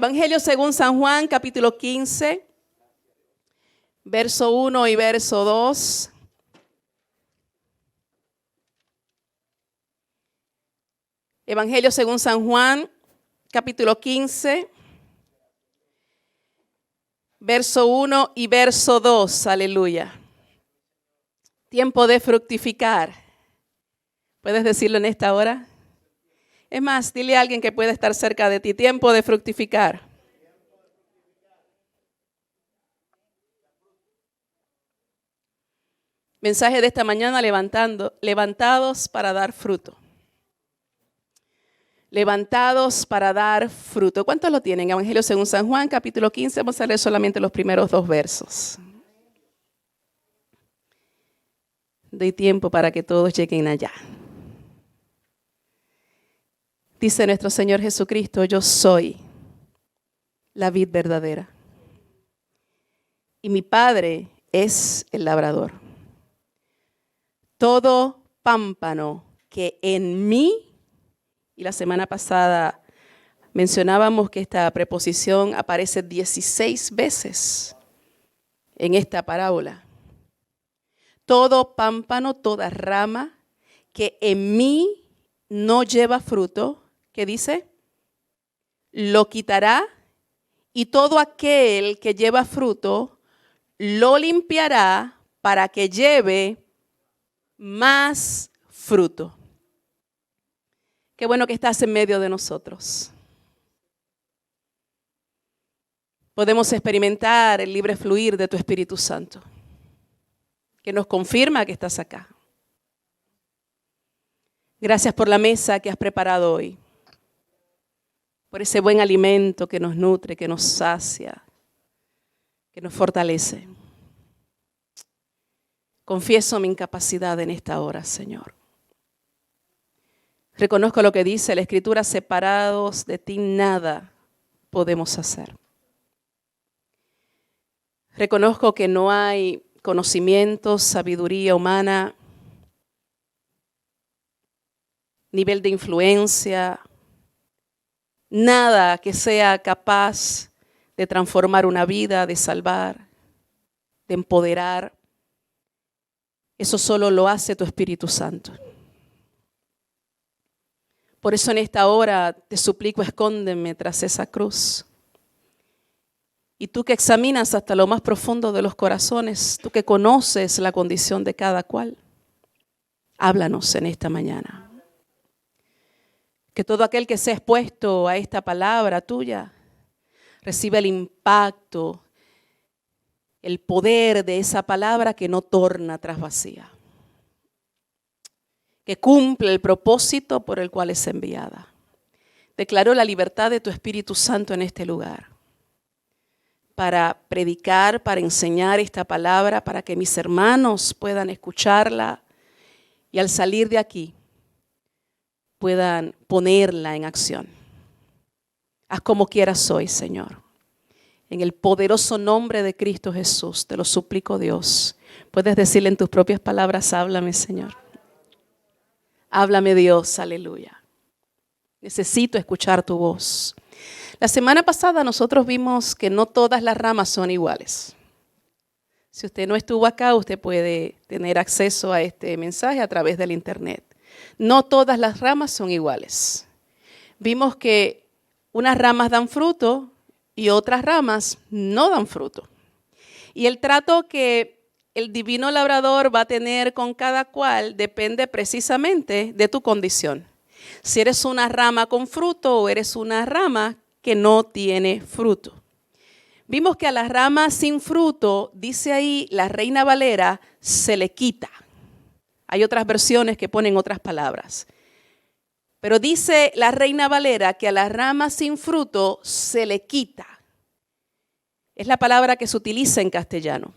Evangelio según San Juan, capítulo 15, verso 1 y verso 2. Evangelio según San Juan, capítulo 15, verso 1 y verso 2. Aleluya. Tiempo de fructificar. ¿Puedes decirlo en esta hora? Es más, dile a alguien que puede estar cerca de ti. Tiempo de fructificar. Mensaje de esta mañana: levantados para dar fruto. Levantados para dar fruto. ¿Cuántos lo tienen? Evangelio según San Juan, capítulo 15. Vamos a leer solamente los primeros 2 versos. Doy tiempo para que todos lleguen allá. Dice nuestro Señor Jesucristo: yo soy la vid verdadera y mi Padre es el labrador. Todo pámpano que en mí, y la semana pasada mencionábamos que esta preposición aparece 16 veces en esta parábola. Todo pámpano, toda rama que en mí no lleva fruto, ¿qué dice? Lo quitará, y todo aquel que lleva fruto lo limpiará para que lleve más fruto. Qué bueno que estás en medio de nosotros. Podemos experimentar el libre fluir de tu Espíritu Santo, que nos confirma que estás acá. Gracias por la mesa que has preparado hoy, por ese buen alimento que nos nutre, que nos sacia, que nos fortalece. Confieso mi incapacidad en esta hora, Señor. Reconozco lo que dice la Escritura: separados de ti nada podemos hacer. Reconozco que no hay conocimiento, sabiduría humana, nivel de influencia, nada que sea capaz de transformar una vida, de salvar, de empoderar. Eso solo lo hace tu Espíritu Santo. Por eso en esta hora te suplico: escóndeme tras esa cruz. Y tú que examinas hasta lo más profundo de los corazones, tú que conoces la condición de cada cual, háblanos en esta mañana. Que todo aquel que sea expuesto a esta palabra tuya reciba el impacto, el poder de esa palabra que no torna atrás vacía, que cumple el propósito por el cual es enviada. Declaro la libertad de tu Espíritu Santo en este lugar, para predicar, para enseñar esta palabra, para que mis hermanos puedan escucharla y al salir de aquí puedan ponerla en acción. Haz como quieras hoy, Señor. En el poderoso nombre de Cristo Jesús, te lo suplico, Dios. Puedes decirle en tus propias palabras: háblame, Señor. Háblame, Dios, aleluya. Necesito escuchar tu voz. La semana pasada nosotros vimos que no todas las ramas son iguales. Si usted no estuvo acá, usted puede tener acceso a este mensaje a través del internet. No todas las ramas son iguales. Vimos que unas ramas dan fruto y otras ramas no dan fruto. Y el trato que el divino labrador va a tener con cada cual depende precisamente de tu condición. Si eres una rama con fruto o eres una rama que no tiene fruto. Vimos que a la rama sin fruto, dice ahí la Reina Valera, se le quita. Hay otras versiones que ponen otras palabras. Pero dice la Reina Valera que a la rama sin fruto se le quita. Es la palabra que se utiliza en castellano.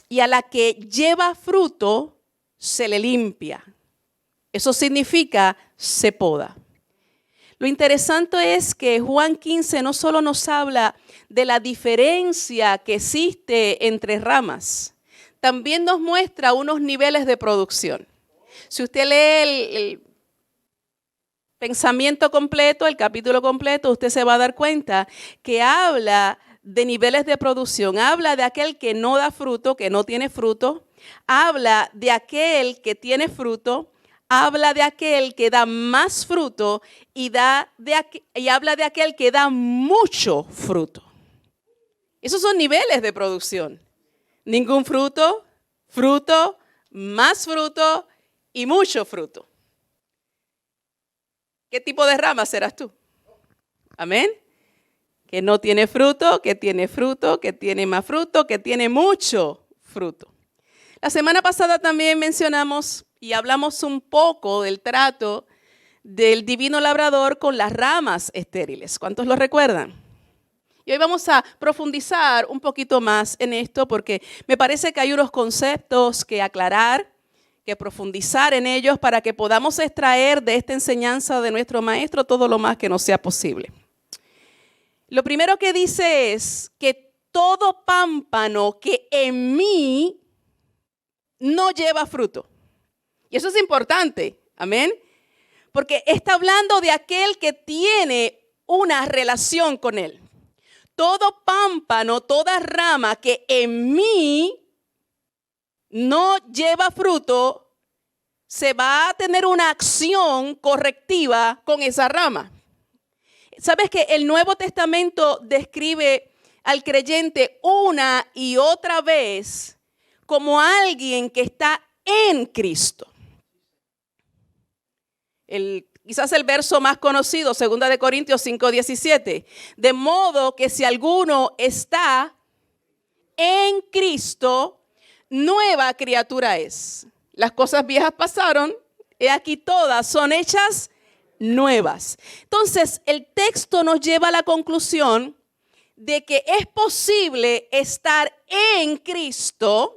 Y a la que lleva fruto se le limpia. Eso significa se poda. Lo interesante es que Juan 15 no solo nos habla de la diferencia que existe entre ramas, también nos muestra unos niveles de producción. Si usted lee pensamiento completo, el capítulo completo, usted se va a dar cuenta que habla de niveles de producción, habla de aquel que no da fruto, que no tiene fruto, habla de aquel que tiene fruto, habla de aquel que da más fruto y habla de aquel que da mucho fruto. Esos son niveles de producción. Ningún fruto, fruto, más fruto y mucho fruto. ¿Qué tipo de rama serás tú? Amén. Que no tiene fruto, que tiene fruto, que tiene más fruto, que tiene mucho fruto. La semana pasada también mencionamos y hablamos un poco del trato del divino labrador con las ramas estériles. ¿Cuántos lo recuerdan? Y hoy vamos a profundizar un poquito más en esto porque me parece que hay unos conceptos que aclarar, que profundizar en ellos para que podamos extraer de esta enseñanza de nuestro maestro todo lo más que nos sea posible. Lo primero que dice es que todo pámpano que en mí no lleva fruto. Y eso es importante, amén. Porque está hablando de aquel que tiene una relación con él. Todo pámpano, toda rama que en mí no lleva fruto, se va a tener una acción correctiva con esa rama. ¿Sabes que el Nuevo Testamento describe al creyente una y otra vez como alguien que está en Cristo? Quizás el verso más conocido, 2 Corintios 5:17. De modo que si alguno está en Cristo, nueva criatura es. Las cosas viejas pasaron, y aquí todas son hechas nuevas. Entonces, el texto nos lleva a la conclusión de que es posible estar en Cristo,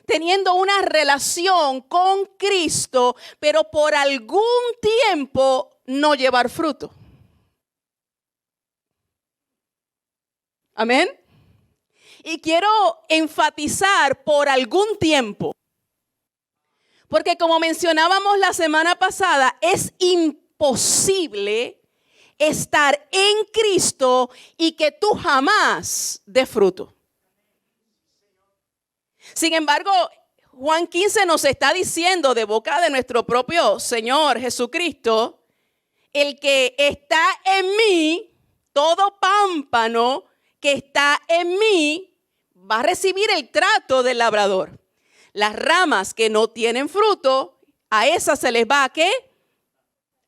teniendo una relación con Cristo, pero por algún tiempo no llevar fruto. Amén. Y quiero enfatizar por algún tiempo, porque como mencionábamos la semana pasada, es imposible estar en Cristo y que tú jamás des fruto. Sin embargo, Juan 15 nos está diciendo de boca de nuestro propio Señor Jesucristo, el que está en mí, todo pámpano que está en mí, va a recibir el trato del labrador. Las ramas que no tienen fruto, a esas se les va a ¿qué?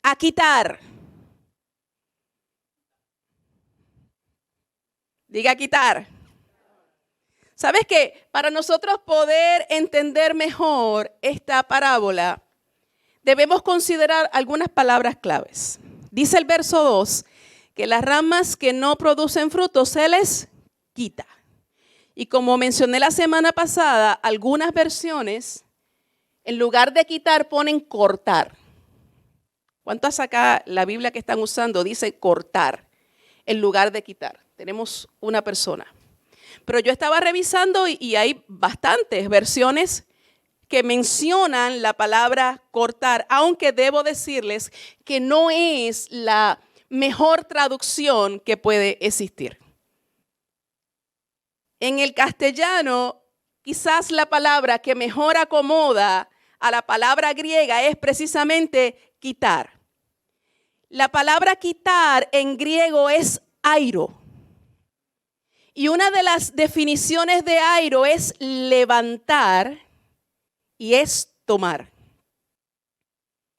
A quitar. Diga quitar. ¿Sabes qué? Para nosotros poder entender mejor esta parábola, debemos considerar algunas palabras claves. Dice el verso 2, que las ramas que no producen fruto se les quita. Y como mencioné la semana pasada, algunas versiones, en lugar de quitar, ponen cortar. ¿Cuántas acá la Biblia que están usando dice cortar en lugar de quitar? Tenemos una persona. Pero yo estaba revisando y hay bastantes versiones que mencionan la palabra cortar, aunque debo decirles que no es la mejor traducción que puede existir. En el castellano, quizás la palabra que mejor acomoda a la palabra griega es precisamente quitar. La palabra quitar en griego es airo. Y una de las definiciones de airo es levantar y es tomar.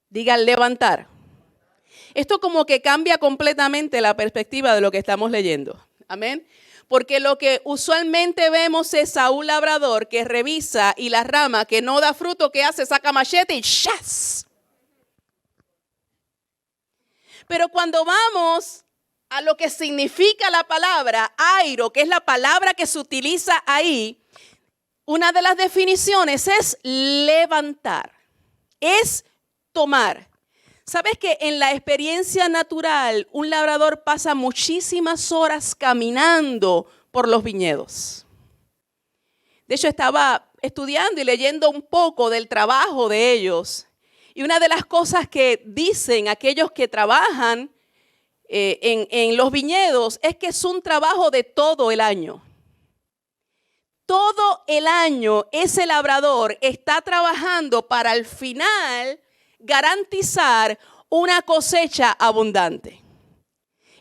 Diga levantar. Esto como que cambia completamente la perspectiva de lo que estamos leyendo. Amén. Porque lo que usualmente vemos es a un labrador que revisa y la rama que no da fruto, ¿qué hace? Saca machete y ¡chas! Pero cuando vamos a lo que significa la palabra airo, que es la palabra que se utiliza ahí, una de las definiciones es levantar, es tomar. ¿Sabes que en la experiencia natural un labrador pasa muchísimas horas caminando por los viñedos? De hecho, estaba estudiando y leyendo un poco del trabajo de ellos. Y una de las cosas que dicen aquellos que trabajan en los viñedos es que es un trabajo de todo el año. Todo el año ese labrador está trabajando para al final garantizar una cosecha abundante.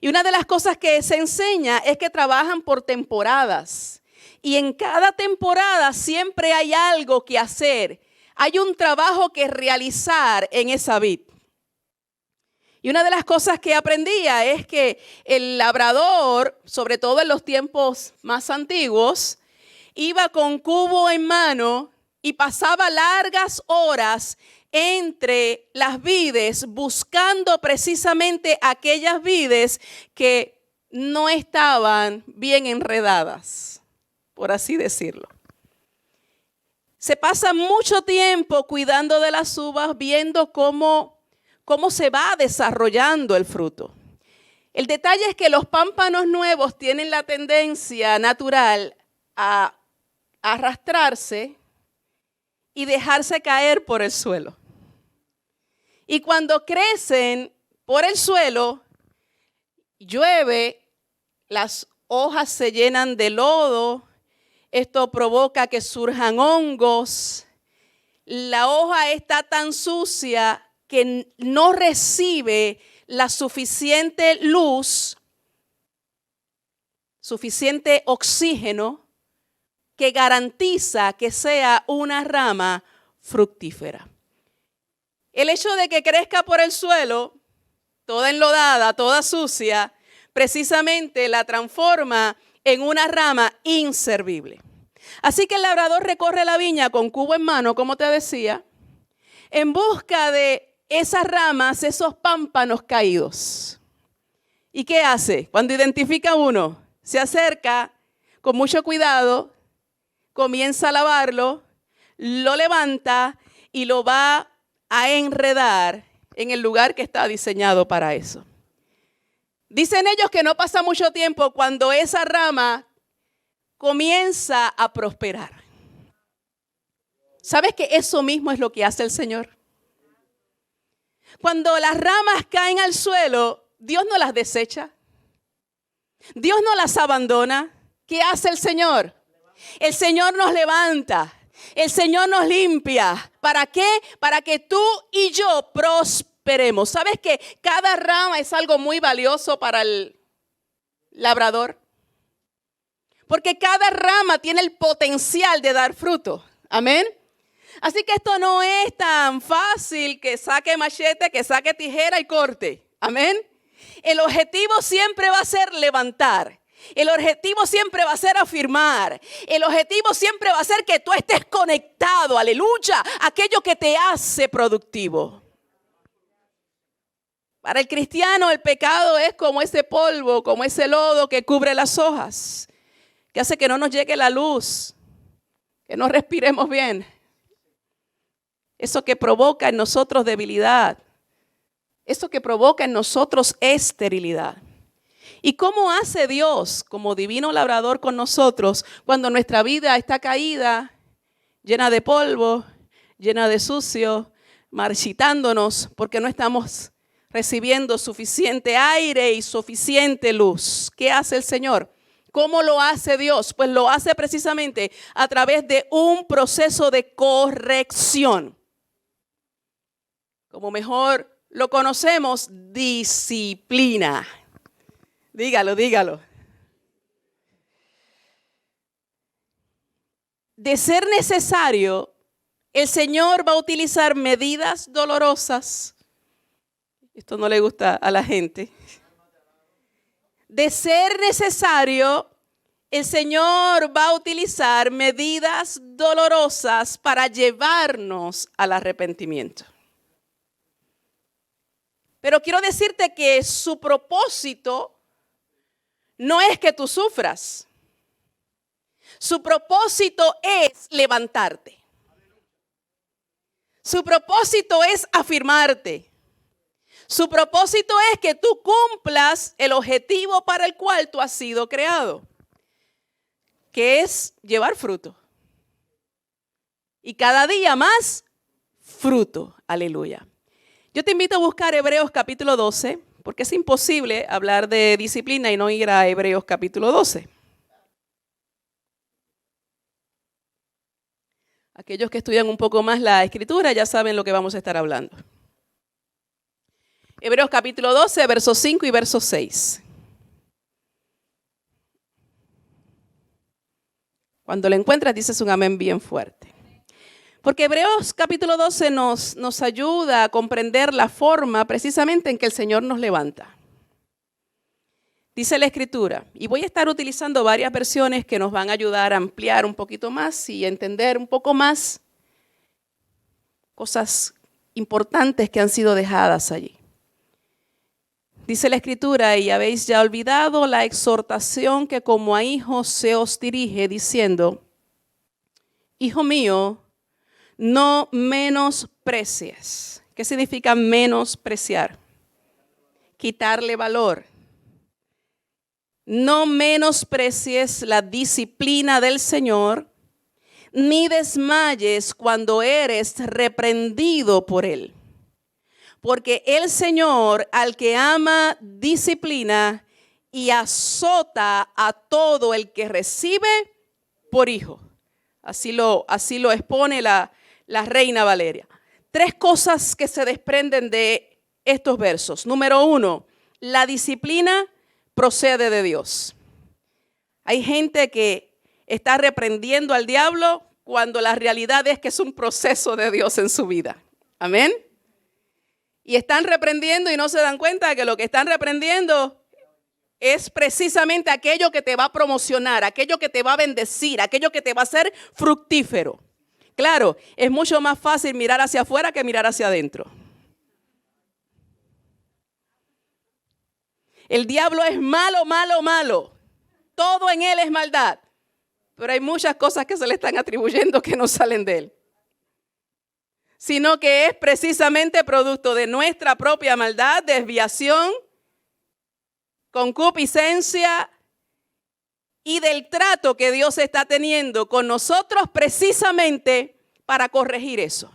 Y una de las cosas que se enseña es que trabajan por temporadas. Y en cada temporada siempre hay algo que hacer. Hay un trabajo que realizar en esa vid. Y una de las cosas que aprendía es que el labrador, sobre todo en los tiempos más antiguos, iba con cubo en mano y pasaba largas horas entre las vides buscando precisamente aquellas vides que no estaban bien enredadas, por así decirlo. Se pasa mucho tiempo cuidando de las uvas, viendo cómo se va desarrollando el fruto. El detalle es que los pámpanos nuevos tienen la tendencia natural a arrastrarse y dejarse caer por el suelo. Y cuando crecen por el suelo, llueve, las hojas se llenan de lodo, esto provoca que surjan hongos, la hoja está tan sucia que no recibe la suficiente luz, suficiente oxígeno que garantiza que sea una rama fructífera. El hecho de que crezca por el suelo, toda enlodada, toda sucia, precisamente la transforma en una rama inservible. Así que el labrador recorre la viña con cubo en mano, como te decía, en busca de esas ramas, esos pámpanos caídos. ¿Y qué hace? Cuando identifica uno, se acerca con mucho cuidado, comienza a lavarlo, lo levanta y lo va a enredar en el lugar que está diseñado para eso. Dicen ellos que no pasa mucho tiempo cuando esa rama comienza a prosperar. ¿Sabes que eso mismo es lo que hace el Señor? Cuando las ramas caen al suelo, Dios no las desecha. Dios no las abandona. ¿Qué hace el Señor? El Señor nos levanta. El Señor nos limpia. ¿Para qué? Para que tú y yo prosperemos. ¿Sabes que cada rama es algo muy valioso para el labrador? Porque cada rama tiene el potencial de dar fruto. Amén. Así que esto no es tan fácil que saque machete, que saque tijera y corte. Amén. El objetivo siempre va a ser levantar. El objetivo siempre va a ser afirmar. El objetivo siempre va a ser que tú estés conectado, aleluya, a aquello que te hace productivo. Para el cristiano el pecado es como ese polvo, como ese lodo que cubre las hojas, que hace que no nos llegue la luz, que no respiremos bien. Eso que provoca en nosotros debilidad, eso que provoca en nosotros esterilidad. ¿Y cómo hace Dios como divino labrador con nosotros cuando nuestra vida está caída, llena de polvo, llena de sucio, marchitándonos porque no estamos recibiendo suficiente aire y suficiente luz? ¿Qué hace el Señor? ¿Cómo lo hace Dios? Pues lo hace precisamente a través de un proceso de corrección. Como mejor lo conocemos, disciplina. Dígalo, dígalo. De ser necesario, el Señor va a utilizar medidas dolorosas. Esto no le gusta a la gente. De ser necesario, el Señor va a utilizar medidas dolorosas para llevarnos al arrepentimiento. Pero quiero decirte que su propósito no es que tú sufras. Su propósito es levantarte. Su propósito es afirmarte. Su propósito es que tú cumplas el objetivo para el cual tú has sido creado, que es llevar fruto. Y cada día más fruto. Aleluya. Yo te invito a buscar Hebreos capítulo 12, porque es imposible hablar de disciplina y no ir a Hebreos capítulo 12. Aquellos que estudian un poco más la escritura ya saben lo que vamos a estar hablando. Hebreos capítulo 12, versos 5 y verso 6. Cuando lo encuentras dices un amén bien fuerte. Porque Hebreos capítulo 12 nos ayuda a comprender la forma precisamente en que el Señor nos levanta. Dice la Escritura, y voy a estar utilizando varias versiones que nos van a ayudar a ampliar un poquito más y entender un poco más cosas importantes que han sido dejadas allí. Dice la Escritura, y habéis ya olvidado la exhortación que como a hijos se os dirige, diciendo, hijo mío, no menosprecies. ¿Qué significa menospreciar? Quitarle valor. No menosprecies la disciplina del Señor, ni desmayes cuando eres reprendido por Él. Porque el Señor al que ama disciplina y azota a todo el que recibe por hijo. Así lo expone la Reina Valeria. 3 cosas que se desprenden de estos versos. Número 1, la disciplina procede de Dios. Hay gente que está reprendiendo al diablo cuando la realidad es que es un proceso de Dios en su vida. Amén. Y están reprendiendo y no se dan cuenta de que lo que están reprendiendo es precisamente aquello que te va a promocionar, aquello que te va a bendecir, aquello que te va a hacer fructífero. Claro, es mucho más fácil mirar hacia afuera que mirar hacia adentro. El diablo es malo, malo, malo. Todo en él es maldad. Pero hay muchas cosas que se le están atribuyendo que no salen de él. Sino que es precisamente producto de nuestra propia maldad, desviación, concupiscencia y del trato que Dios está teniendo con nosotros precisamente para corregir eso.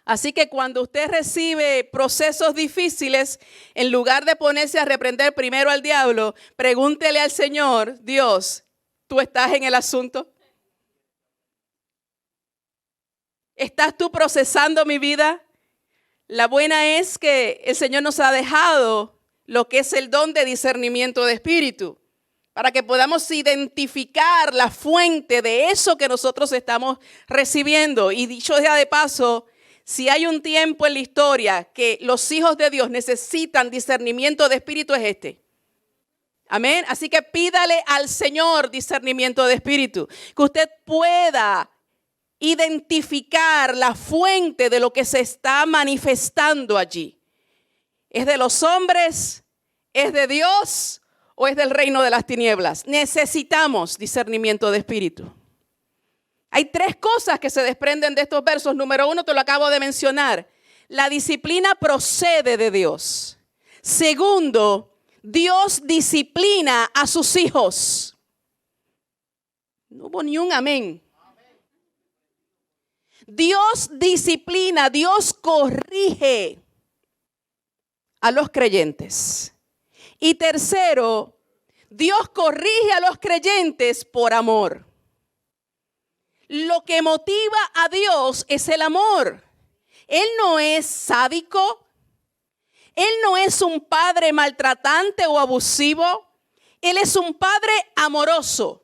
Así que cuando usted recibe procesos difíciles, en lugar de ponerse a reprender primero al diablo, pregúntele al Señor, Dios, ¿tú estás en el asunto? ¿Estás tú procesando mi vida? La buena es que el Señor nos ha dejado lo que es el don de discernimiento de espíritu, para que podamos identificar la fuente de eso que nosotros estamos recibiendo. Y dicho sea de paso, si hay un tiempo en la historia que los hijos de Dios necesitan discernimiento de espíritu, es este. Amén. Así que pídale al Señor discernimiento de espíritu, que usted pueda identificar la fuente de lo que se está manifestando allí. ¿Es de los hombres? ¿Es de Dios? ¿O es del reino de las tinieblas? Necesitamos discernimiento de espíritu. Hay 3 cosas que se desprenden de estos versos. Número 1, te lo acabo de mencionar. La disciplina procede de Dios. Segundo, Dios disciplina a sus hijos. No hubo ni un amén. Dios disciplina, Dios corrige a los creyentes. Y tercero, Dios corrige a los creyentes por amor. Lo que motiva a Dios es el amor. Él no es sádico. Él no es un padre maltratante o abusivo. Él es un padre amoroso.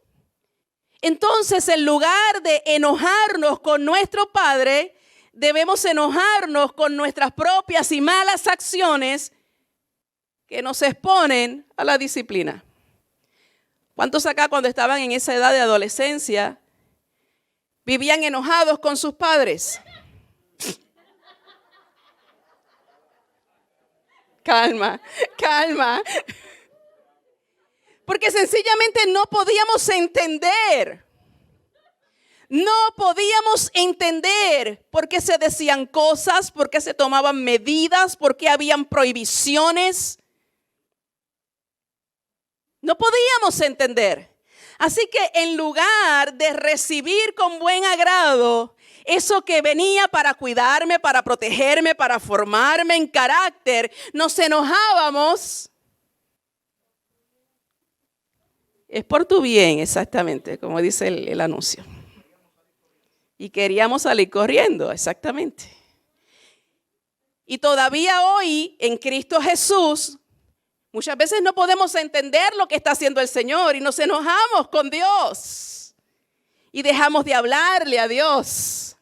Entonces, en lugar de enojarnos con nuestro padre, debemos enojarnos con nuestras propias y malas acciones que nos exponen a la disciplina. ¿Cuántos acá cuando estaban en esa edad de adolescencia vivían enojados con sus padres? Calma, calma. Porque sencillamente no podíamos entender. No podíamos entender por qué se decían cosas, por qué se tomaban medidas, por qué habían prohibiciones. No podíamos entender. Así que en lugar de recibir con buen agrado eso que venía para cuidarme, para protegerme, para formarme en carácter, nos enojábamos. Es por tu bien, exactamente, como dice el anuncio. Y queríamos salir corriendo, exactamente. Y todavía hoy, en Cristo Jesús, muchas veces no podemos entender lo que está haciendo el Señor y nos enojamos con Dios. Y dejamos de hablarle a Dios.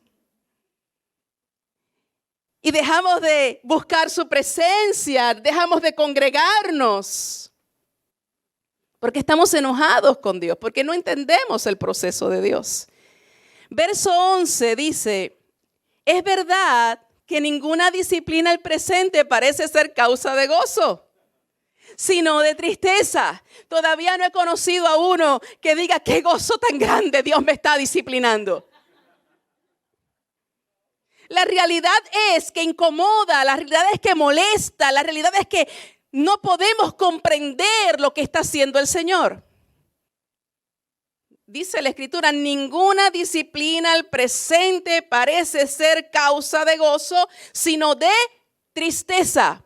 Y dejamos de buscar su presencia, dejamos de congregarnos. Porque estamos enojados con Dios, porque no entendemos el proceso de Dios. Verso 11 dice, es verdad que ninguna disciplina al presente parece ser causa de gozo, sino de tristeza. Todavía no he conocido a uno que diga, qué gozo tan grande, Dios me está disciplinando. La realidad es que incomoda, la realidad es que molesta, la realidad es que no podemos comprender lo que está haciendo el Señor. Dice la Escritura, ninguna disciplina al presente parece ser causa de gozo, sino de tristeza.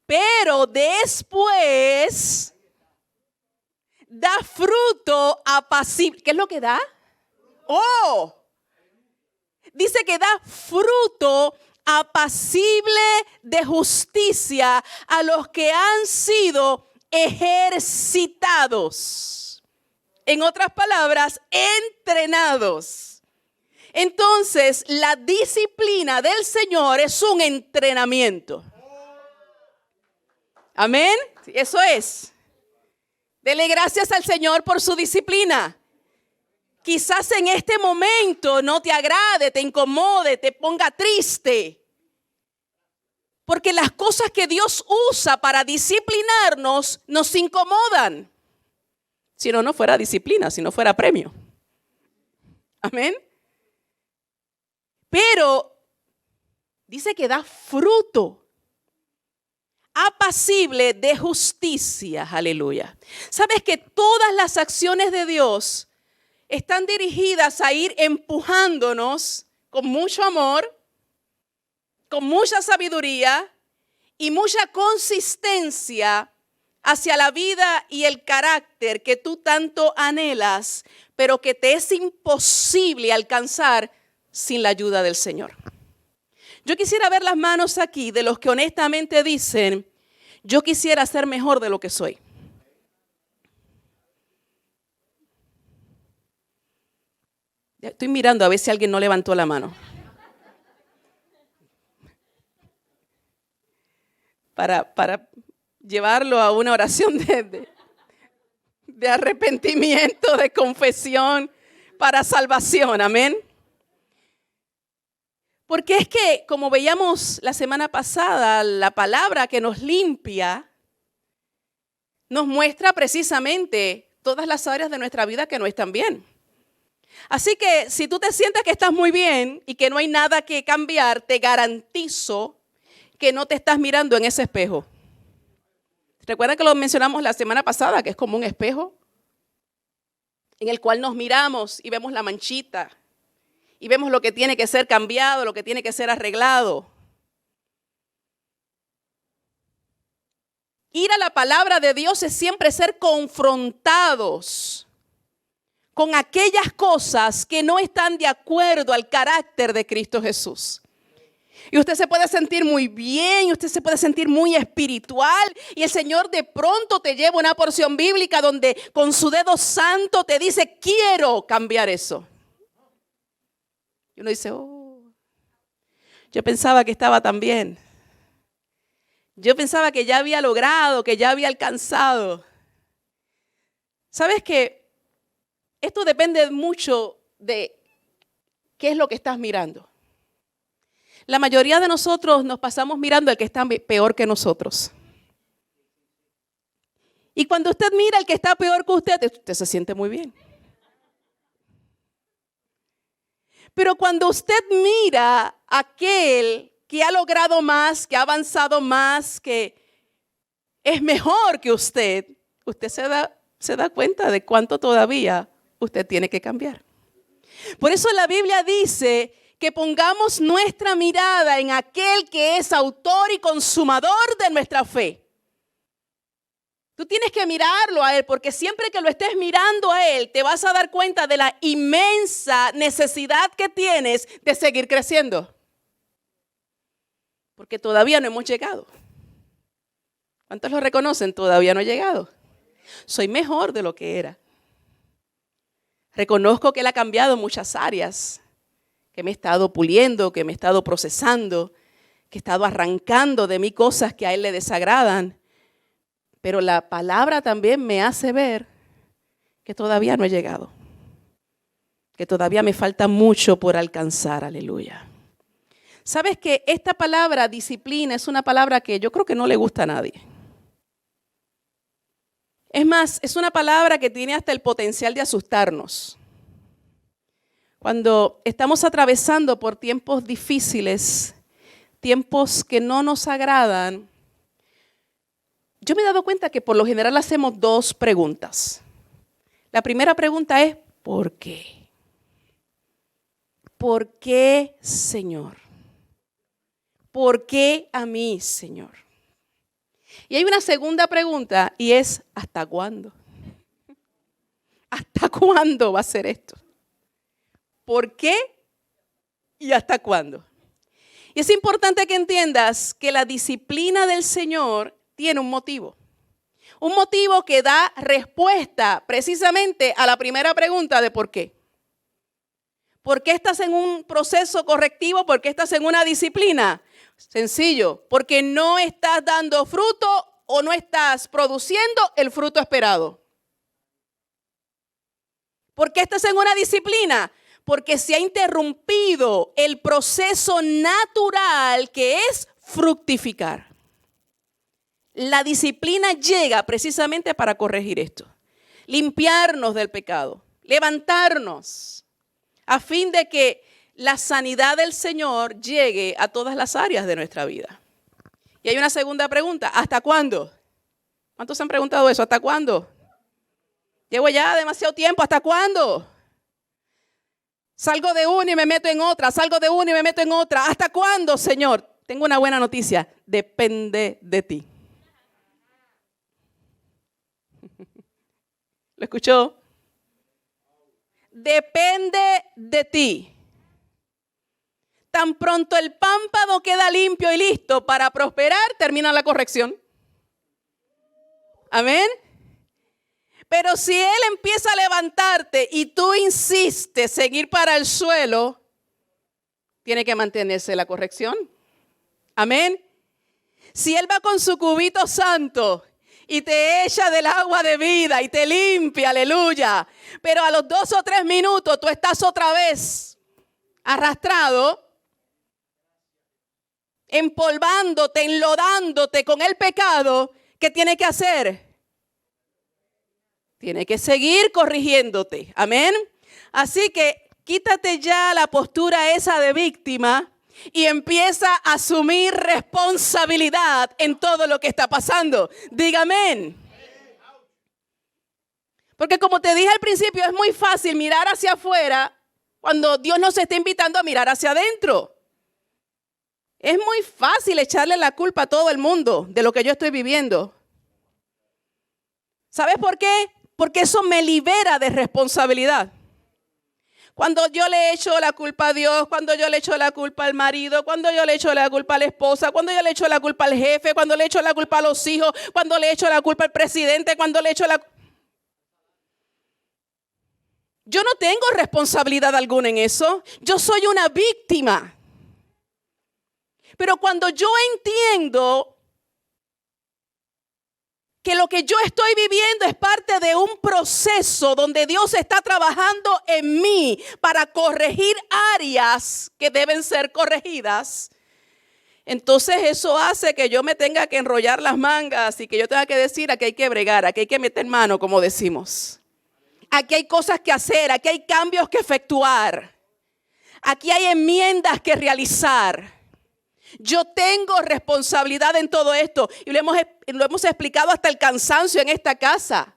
Pero después da fruto apacible. ¿Qué es lo que da? ¡Oh! Dice que da fruto apacible de justicia a los que han sido ejercitados. En otras palabras, entrenados. Entonces, la disciplina del Señor es un entrenamiento. Amén. Eso es. Dele gracias al Señor por su disciplina. Quizás en este momento no te agrade, te incomode, te ponga triste. Porque las cosas que Dios usa para disciplinarnos nos incomodan. Si no, no fuera disciplina, si no fuera premio. Amén. Pero dice que da fruto apacible de justicia. Aleluya. ¿Sabes que todas las acciones de Dios están dirigidas a ir empujándonos con mucho amor, con mucha sabiduría y mucha consistencia hacia la vida y el carácter que tú tanto anhelas, pero que te es imposible alcanzar sin la ayuda del Señor? Yo quisiera ver las manos aquí de los que honestamente dicen, yo quisiera ser mejor de lo que soy. Estoy mirando a ver si alguien no levantó la mano. Para llevarlo a una oración de arrepentimiento, de confesión, para salvación. Amén. Porque es que, como veíamos la semana pasada, la palabra que nos limpia nos muestra precisamente todas las áreas de nuestra vida que no están bien. Así que si tú te sientes que estás muy bien y que no hay nada que cambiar, te garantizo que no te estás mirando en ese espejo. ¿Recuerdan que lo mencionamos la semana pasada, que es como un espejo en el cual nos miramos y vemos la manchita y vemos lo que tiene que ser cambiado, lo que tiene que ser arreglado? Ir a la palabra de Dios es siempre ser confrontados con aquellas cosas que no están de acuerdo al carácter de Cristo Jesús. Y usted se puede sentir muy bien, y usted se puede sentir muy espiritual, y el Señor de pronto te lleva una porción bíblica donde con su dedo santo te dice, quiero cambiar eso. Y uno dice, oh, yo pensaba que estaba tan bien. Yo pensaba que ya había logrado, que ya había alcanzado. ¿Sabes qué? Esto depende mucho de qué es lo que estás mirando. La mayoría de nosotros nos pasamos mirando al que está peor que nosotros. Y cuando usted mira al que está peor que usted se siente muy bien. Pero cuando usted mira a aquel que ha logrado más, que ha avanzado más, que es mejor que usted se da cuenta de cuánto todavía usted tiene que cambiar. Por eso la Biblia dice que pongamos nuestra mirada en aquel que es autor y consumador de nuestra fe. Tú tienes que mirarlo a Él, porque siempre que lo estés mirando a Él, te vas a dar cuenta de la inmensa necesidad que tienes de seguir creciendo. Porque todavía no hemos llegado. ¿Cuántos lo reconocen? Todavía no he llegado. Soy mejor de lo que era. Reconozco que Él ha cambiado muchas áreas, que me he estado puliendo, que me he estado procesando, que he estado arrancando de mí cosas que a Él le desagradan. Pero la palabra también me hace ver que todavía no he llegado, que todavía me falta mucho por alcanzar, aleluya. ¿Sabes que esta palabra disciplina es una palabra que yo creo que no le gusta a nadie? Es más, es una palabra que tiene hasta el potencial de asustarnos. Cuando estamos atravesando por tiempos difíciles, tiempos que no nos agradan, yo me he dado cuenta que por lo general hacemos dos preguntas. La primera pregunta es, ¿por qué? ¿Por qué, Señor? ¿Por qué a mí, Señor? Y hay una segunda pregunta y es, ¿hasta cuándo? ¿Hasta cuándo va a ser esto? ¿Por qué y hasta cuándo? Y es importante que entiendas que la disciplina del Señor tiene un motivo. Un motivo que da respuesta precisamente a la primera pregunta de por qué. ¿Por qué estás en un proceso correctivo? ¿Por qué estás en una disciplina? Sencillo, porque no estás dando fruto o no estás produciendo el fruto esperado. ¿Por qué estás en una disciplina? Porque se ha interrumpido el proceso natural que es fructificar. La disciplina llega precisamente para corregir esto, limpiarnos del pecado, levantarnos, a fin de que la sanidad del Señor llegue a todas las áreas de nuestra vida. Y hay una segunda pregunta, ¿hasta cuándo? ¿Cuántos se han preguntado eso? ¿Hasta cuándo? Llevo ya demasiado tiempo, ¿hasta cuándo? Salgo de una y me meto en otra, salgo de una y me meto en otra. ¿Hasta cuándo, Señor? Tengo una buena noticia, depende de ti. ¿Lo escuchó? Depende de ti. Tan pronto el pámpano queda limpio y listo para prosperar, termina la corrección. Amén. Pero si Él empieza a levantarte y tú insistes en ir para el suelo, tiene que mantenerse la corrección. Amén. Si Él va con su cubito santo y te echa del agua de vida y te limpia, aleluya. Pero a los 2 o 3 minutos tú estás otra vez arrastrado, empolvándote, enlodándote con el pecado. ¿Qué tiene que hacer? Tiene que seguir corrigiéndote. Amén. Así que quítate ya la postura esa de víctima y empieza a asumir responsabilidad en todo lo que está pasando. Diga amén. Porque como te dije al principio, es muy fácil mirar hacia afuera cuando Dios nos está invitando a mirar hacia adentro. Es muy fácil echarle la culpa a todo el mundo de lo que yo estoy viviendo. ¿Sabes por qué? Porque eso me libera de responsabilidad. Cuando yo le echo la culpa a Dios, cuando yo le echo la culpa al marido, cuando yo le echo la culpa a la esposa, cuando yo le echo la culpa al jefe, cuando le echo la culpa a los hijos, cuando le echo la culpa al presidente, cuando le echo la... Yo no tengo responsabilidad alguna en eso. Yo soy una víctima. Pero cuando yo entiendo que lo que yo estoy viviendo es parte de un proceso donde Dios está trabajando en mí para corregir áreas que deben ser corregidas, entonces eso hace que yo me tenga que enrollar las mangas y que yo tenga que decir, aquí hay que bregar, aquí hay que meter mano, como decimos. Aquí hay cosas que hacer, aquí hay cambios que efectuar, aquí hay enmiendas que realizar. Yo tengo responsabilidad en todo esto y lo hemos explicado hasta el cansancio en esta casa.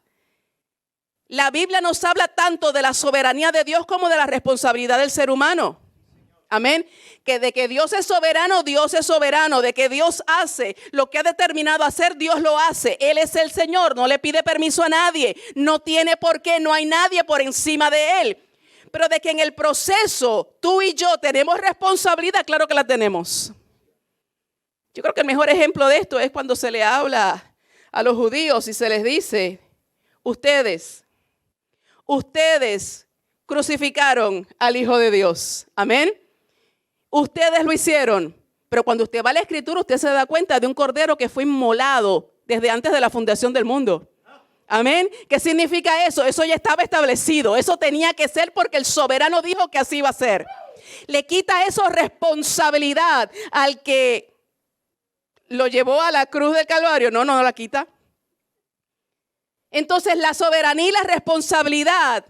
La Biblia nos habla tanto de la soberanía de Dios como de la responsabilidad del ser humano. Amén. Que de que Dios es soberano, Dios es soberano. De que Dios hace lo que ha determinado hacer, Dios lo hace. Él es el Señor, no le pide permiso a nadie. No tiene por qué, no hay nadie por encima de Él. Pero de que en el proceso tú y yo tenemos responsabilidad, claro que la tenemos. Yo creo que el mejor ejemplo de esto es cuando se le habla a los judíos y se les dice, ustedes crucificaron al Hijo de Dios. Amén. Ustedes lo hicieron. Pero cuando usted va a la Escritura, usted se da cuenta de un cordero que fue inmolado desde antes de la fundación del mundo. Amén. ¿Qué significa eso? Eso ya estaba establecido. Eso tenía que ser porque el soberano dijo que así iba a ser. Le quita eso responsabilidad al que lo llevó a la cruz del Calvario. No la quita. Entonces la soberanía y la responsabilidad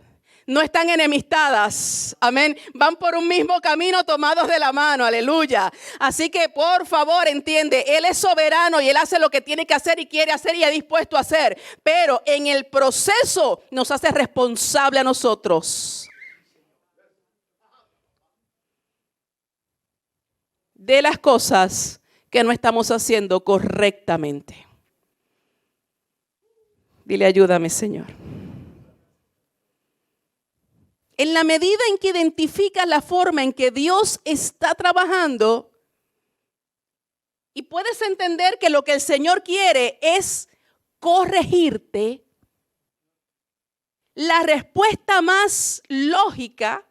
no están enemistadas. Amén. Van por un mismo camino tomados de la mano. Aleluya. Así que por favor entiende, Él es soberano y Él hace lo que tiene que hacer y quiere hacer y ha dispuesto a hacer. Pero en el proceso nos hace responsable a nosotros de las cosas que no estamos haciendo correctamente. Dile, ayúdame, Señor. En la medida en que identificas la forma en que Dios está trabajando y puedes entender que lo que el Señor quiere es corregirte, la respuesta más lógica,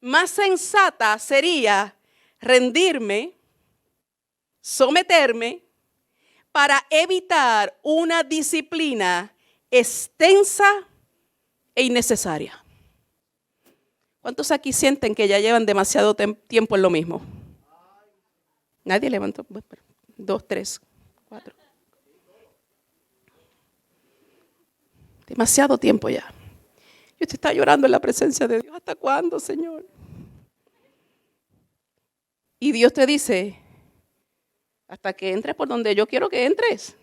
más sensata sería rendirme, someterme para evitar una disciplina extensa e innecesaria. ¿Cuántos aquí sienten que ya llevan demasiado tiempo en lo mismo? Nadie levantó. 2, 3, 4. Demasiado tiempo ya. Y usted está llorando en la presencia de Dios. ¿Hasta cuándo, Señor? Y Dios te dice, hasta que entres por donde yo quiero que entres.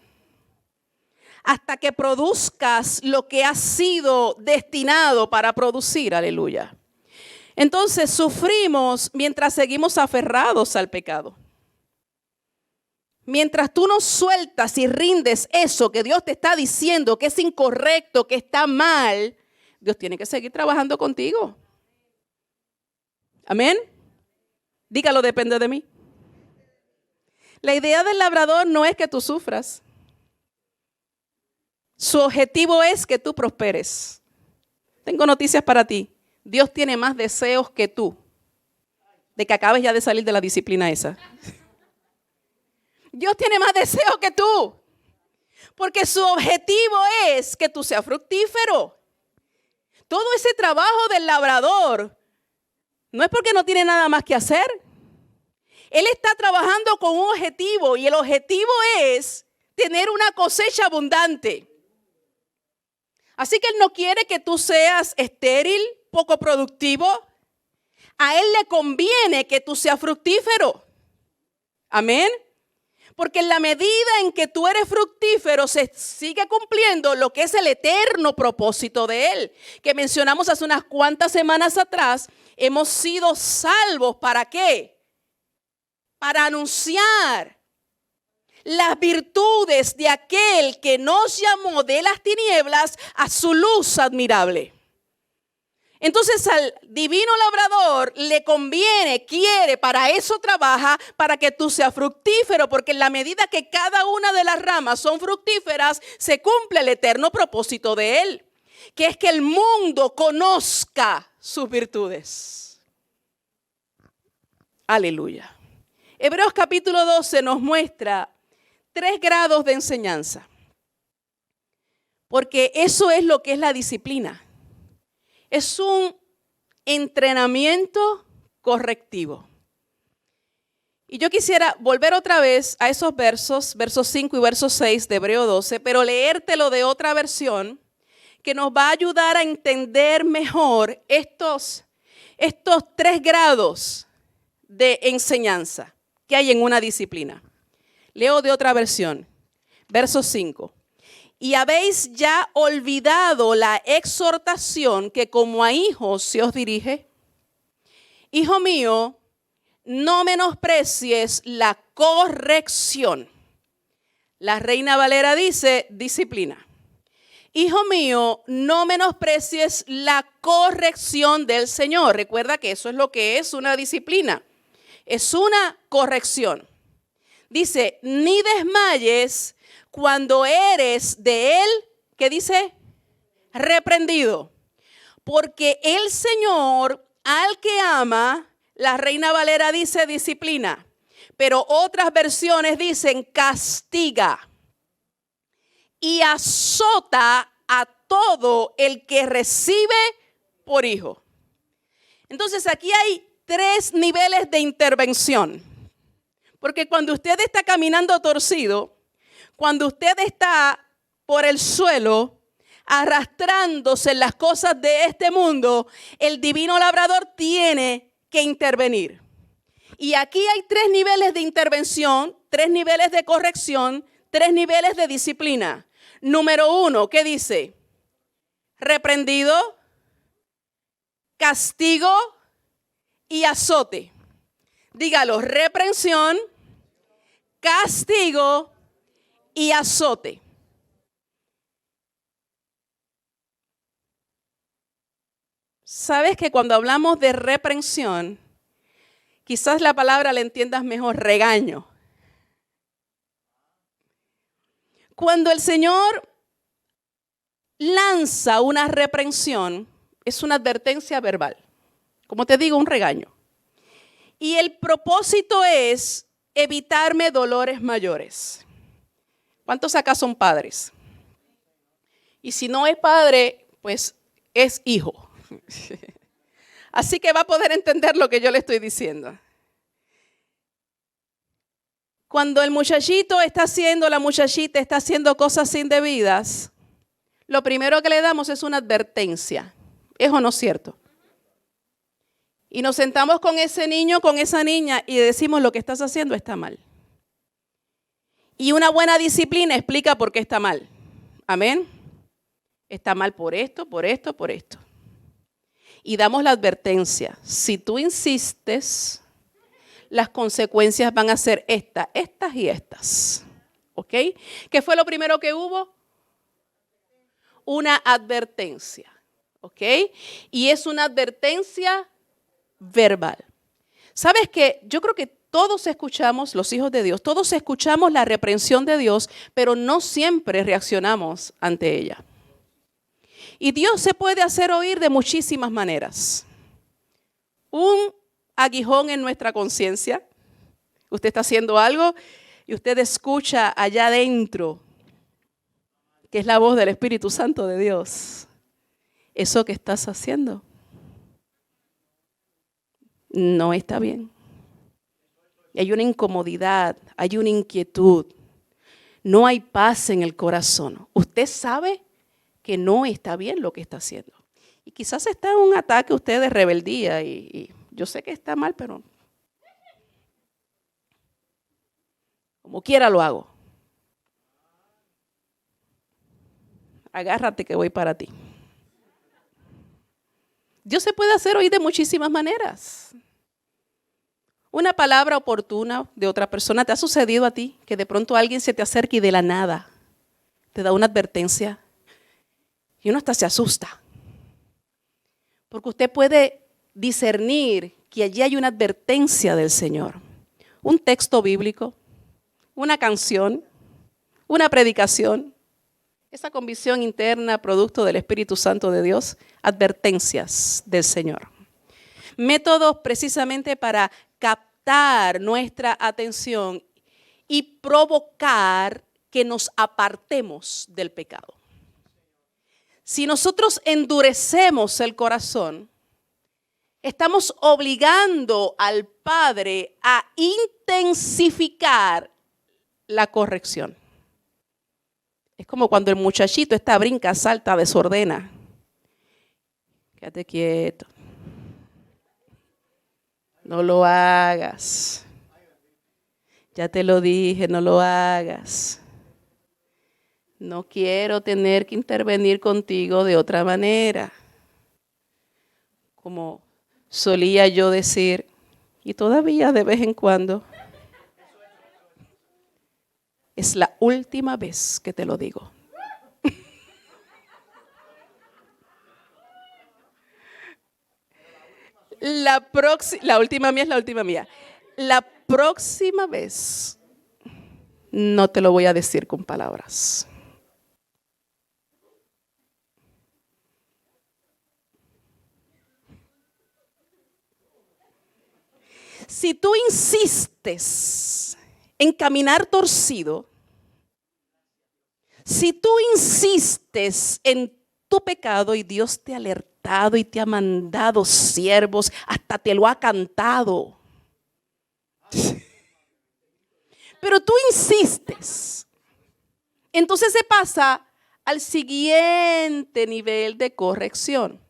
Hasta que produzcas lo que has sido destinado para producir. Aleluya. Entonces sufrimos mientras seguimos aferrados al pecado. Mientras tú no sueltas y rindes eso que Dios te está diciendo que es incorrecto, que está mal, Dios tiene que seguir trabajando contigo. Amén. Dígalo, depende de mí. La idea del labrador no es que tú sufras. Su objetivo es que tú prosperes. Tengo noticias para ti. Dios tiene más deseos que tú de que acabes ya de salir de la disciplina esa. Dios tiene más deseos que tú, porque su objetivo es que tú seas fructífero. Todo ese trabajo del labrador no es porque no tiene nada más que hacer. Él está trabajando con un objetivo y el objetivo es tener una cosecha abundante. Así que Él no quiere que tú seas estéril, poco productivo. A Él le conviene que tú seas fructífero. Amén. Porque en la medida en que tú eres fructífero se sigue cumpliendo lo que es el eterno propósito de Él. Que mencionamos hace unas cuantas semanas atrás. Hemos sido salvos, ¿para qué? Para anunciar las virtudes de aquel que nos llamó de las tinieblas a su luz admirable. Entonces al divino labrador le conviene, quiere, para eso trabaja, para que tú seas fructífero, porque en la medida que cada una de las ramas son fructíferas, se cumple el eterno propósito de Él, que es que el mundo conozca sus virtudes. Aleluya. Hebreos capítulo 12 nos muestra 3 grados de enseñanza, porque eso es lo que es la disciplina. Es un entrenamiento correctivo. Y yo quisiera volver otra vez a esos versos 5 y verso 6 de Hebreo 12, pero leértelo de otra versión que nos va a ayudar a entender mejor estos 3 grados de enseñanza que hay en una disciplina. Leo de otra versión, verso 5. y habéis ya olvidado la exhortación que como a hijos se os dirige. Hijo mío, no menosprecies la corrección. La Reina Valera dice disciplina. Hijo mío, no menosprecies la corrección del Señor. Recuerda que eso es lo que es una disciplina. Es una corrección. Dice, ni desmayes cuando eres de él, ¿qué dice? Reprendido. Porque el Señor al que ama, la Reina Valera dice disciplina, pero otras versiones dicen castiga y azota a todo el que recibe por hijo. Entonces aquí hay 3 niveles de intervención. Porque cuando usted está caminando torcido, cuando usted está por el suelo, arrastrándose en las cosas de este mundo, el divino labrador tiene que intervenir. Y aquí hay 3 niveles de intervención, 3 niveles de corrección, 3 niveles de disciplina. Número 1, ¿qué dice? Reprendido, castigo y azote. Dígalo, reprensión, castigo y azote. Sabes que cuando hablamos de reprensión, quizás la palabra la entiendas mejor, regaño. Cuando el Señor lanza una reprensión, es una advertencia verbal. Como te digo, un regaño. Y el propósito es evitarme dolores mayores. ¿Cuántos acá son padres? Y si no es padre, pues es hijo. Así que va a poder entender lo que yo le estoy diciendo. Cuando el muchachito está haciendo, la muchachita está haciendo cosas indebidas, lo primero que le damos es una advertencia. ¿Es o no cierto? Y nos sentamos con ese niño, con esa niña y decimos lo que estás haciendo está mal. Y una buena disciplina explica por qué está mal. Amén. Está mal por esto, por esto, por esto. Y damos la advertencia. Si tú insistes, las consecuencias van a ser estas y estas. ¿Ok? ¿Qué fue lo primero que hubo? Una advertencia. ¿Ok? Y es una advertencia verbal. ¿Sabes qué? Yo creo que todos escuchamos, los hijos de Dios, todos escuchamos la reprensión de Dios, pero no siempre reaccionamos ante ella. Y Dios se puede hacer oír de muchísimas maneras. Un aguijón en nuestra conciencia. Usted está haciendo algo y usted escucha allá adentro, que es la voz del Espíritu Santo de Dios. Eso que estás haciendo no está bien. Hay una incomodidad, hay una inquietud. No hay paz en el corazón. Usted sabe que no está bien lo que está haciendo. Y quizás está en un ataque usted de rebeldía y yo sé que está mal, pero como quiera lo hago. Agárrate que voy para ti. Dios se puede hacer oír de muchísimas maneras. Una palabra oportuna de otra persona. ¿Te ha sucedido a ti que de pronto alguien se te acerca y de la nada te da una advertencia? Y uno hasta se asusta. Porque usted puede discernir que allí hay una advertencia del Señor. Un texto bíblico, una canción, una predicación. Esa convicción interna, producto del Espíritu Santo de Dios, advertencias del Señor. Métodos precisamente para captar nuestra atención y provocar que nos apartemos del pecado. Si nosotros endurecemos el corazón, estamos obligando al Padre a intensificar la corrección. Es como cuando el muchachito está brinca, salta, desordena. Quédate quieto. No lo hagas. Ya te lo dije, no lo hagas. No quiero tener que intervenir contigo de otra manera. Como solía yo decir, y todavía de vez en cuando, es la última vez que te lo digo. La última mía es la última mía. La próxima vez no te lo voy a decir con palabras. Si tú insistes en caminar torcido, si tú insistes en tu pecado y Dios te ha alertado y te ha mandado siervos, hasta te lo ha cantado, pero tú insistes, entonces se pasa al siguiente nivel de corrección,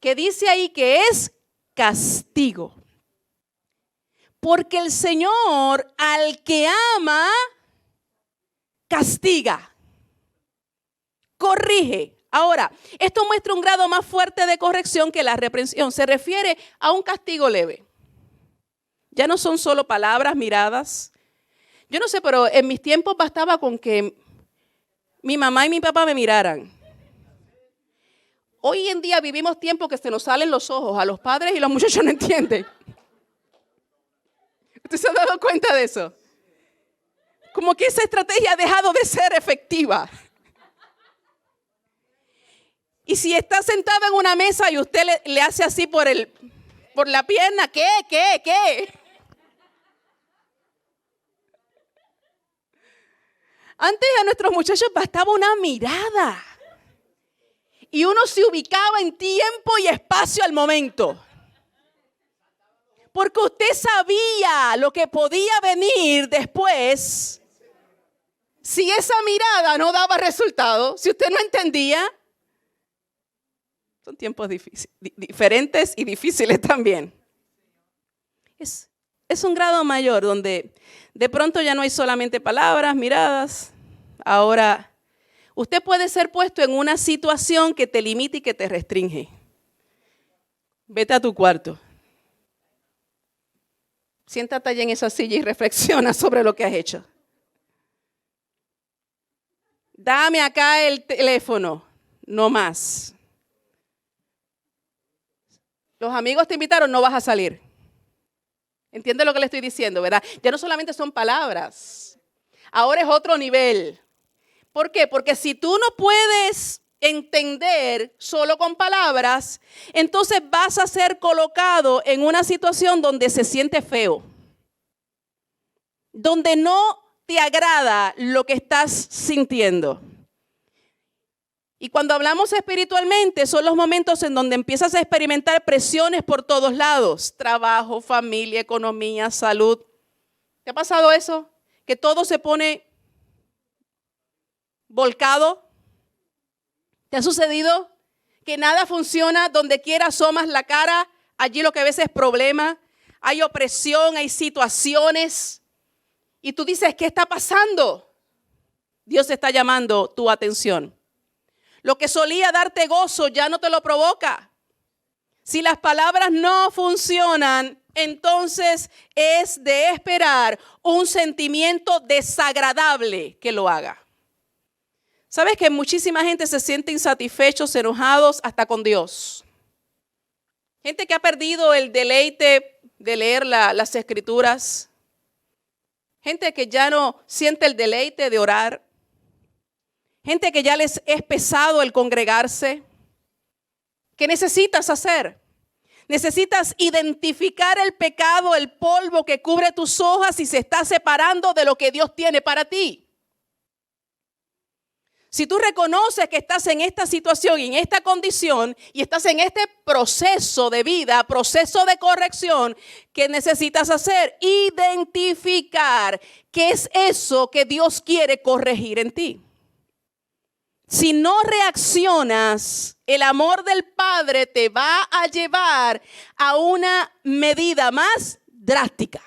que dice ahí que es castigo. Porque el Señor al que ama, castiga, corrige. Ahora, esto muestra un grado más fuerte de corrección que la reprensión. Se refiere a un castigo leve. Ya no son solo palabras, miradas. Yo no sé, pero en mis tiempos bastaba con que mi mamá y mi papá me miraran. Hoy en día vivimos tiempos que se nos salen los ojos a los padres y los muchachos no entienden. ¿Usted se ha dado cuenta de eso? Como que esa estrategia ha dejado de ser efectiva. Y si está sentado en una mesa y usted le hace así por la pierna, ¿qué? Antes a nuestros muchachos bastaba una mirada. Y uno se ubicaba en tiempo y espacio al momento. Porque usted sabía lo que podía venir después. Si esa mirada no daba resultado, si usted no entendía, son tiempos diferentes y difíciles también. Es un grado mayor donde de pronto ya no hay solamente palabras, miradas. Ahora, usted puede ser puesto en una situación que te limita y que te restringe. Vete a tu cuarto. Siéntate allí en esa silla y reflexiona sobre lo que has hecho. Dame acá el teléfono, no más. Los amigos te invitaron, no vas a salir. ¿Entiende lo que le estoy diciendo, verdad? Ya no solamente son palabras, ahora es otro nivel. ¿Por qué? Porque si tú no puedes entender solo con palabras, entonces vas a ser colocado en una situación donde se siente feo, donde no te agrada lo que estás sintiendo. Y cuando hablamos espiritualmente, son los momentos en donde empiezas a experimentar presiones por todos lados: trabajo, familia, economía, salud. ¿Te ha pasado eso? Que todo se pone volcado. ¿Te ha sucedido? Que nada funciona, donde quiera asomas la cara, allí lo que ves es problema, hay opresión, hay situaciones. Y tú dices, ¿qué está pasando? Dios está llamando tu atención. Lo que solía darte gozo ya no te lo provoca. Si las palabras no funcionan, entonces es de esperar un sentimiento desagradable que lo haga. ¿Sabes que muchísima gente se siente insatisfechos, enojados hasta con Dios? Gente que ha perdido el deleite de leer las escrituras. Gente que ya no siente el deleite de orar. Gente que ya les es pesado el congregarse. ¿Qué necesitas hacer? Necesitas identificar el pecado, el polvo que cubre tus hojas y se está separando de lo que Dios tiene para ti. Si tú reconoces que estás en esta situación y en esta condición y estás en este proceso de vida, proceso de corrección, ¿qué necesitas hacer? Identificar qué es eso que Dios quiere corregir en ti. Si no reaccionas, el amor del Padre te va a llevar a una medida más drástica.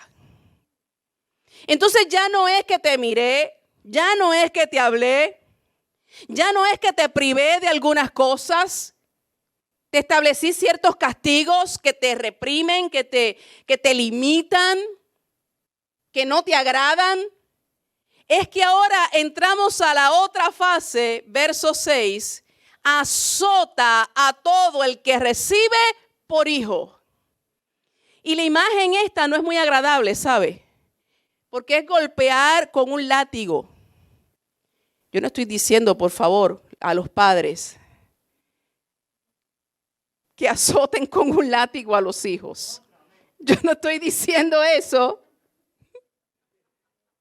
Entonces ya no es que te miré, ya no es que te hablé. Ya no es que te privé de algunas cosas. Te establecí ciertos castigos que te reprimen, que te limitan, que no te agradan. Es que ahora entramos a la otra fase, verso 6. Azota a todo el que recibe por hijo. Y la imagen esta no es muy agradable, ¿sabe? Porque es golpear con un látigo. Yo no estoy diciendo, por favor, a los padres que azoten con un látigo a los hijos. Yo no estoy diciendo eso.